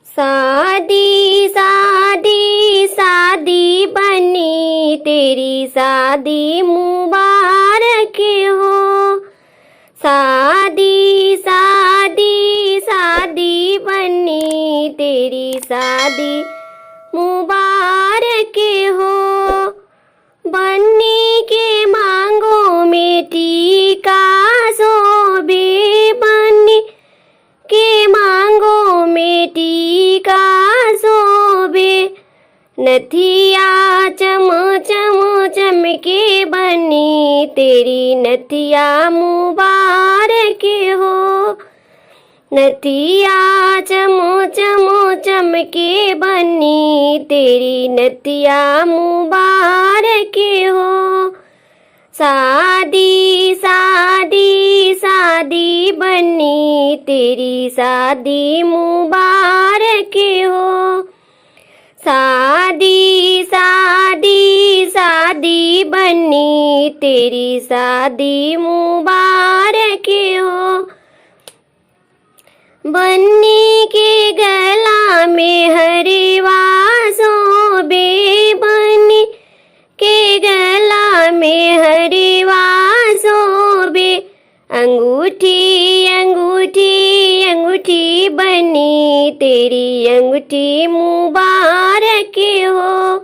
शादी शादी शादी बनी तेरी शादी मुबारक हो। शादी शादी शादी बनी तेरी शादी मुबारक हो। बन्नी के मांगों में टीका शोभे, बन्नी के मांगों में टीका शोभे। नथिया चम चम चमके बनी तेरी नथिया मुबारक हो। नथिया चम चम चमके बनी तेरी नथिया मुबारक हो। शादी शादी शादी बनी तेरी शादी मुबारक हो। शादी शादी शादी बनी तेरी शादी मुबारक हो। बन्नी के गला में हरिवा शोभे, बन्नी के गला में हरिवा शोभे। अंगूठी अंगूठी अंगूठी बनी तेरी अंगूठी मुबारक हो।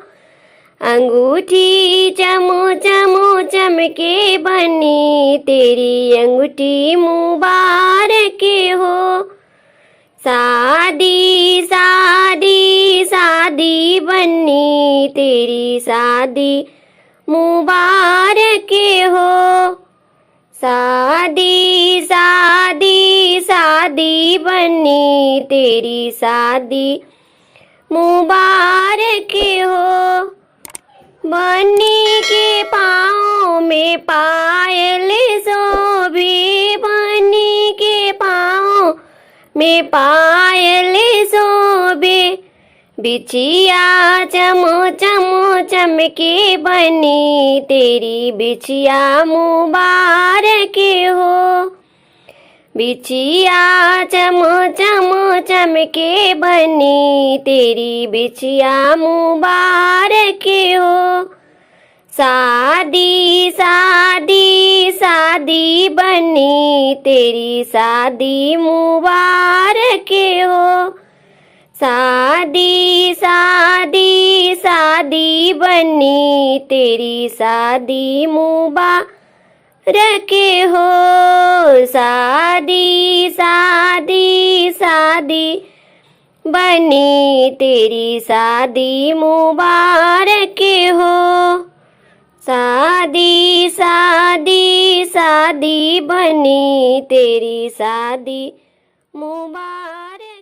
अंगूठी चमो चमो चमके बनी तेरी अंगूठी मुबारक हो। शादी शादी शादी बनी तेरी शादी मुबारक हो। शादी शादी शादी बनी तेरी शादी मुबारक हो। बन्नी के पाँव में पायल शोभे, बन्नी के पाँव में पायल शोभे। बिछिया चमो चमो चमके बनी तेरी बिछिया मुबारक हो। बिछिया चमो चमो चमके बनी तेरी बिछिया मुबारक हो। शादी शादी शादी बनी तेरी शादी मुबारक हो। शादी शादी शादी बनी तेरी शादी मुबारक हो। शादी शादी शादी बनी तेरी शादी मुबारक हो। शादी शादी शादी बनी तेरी शादी मुबारक।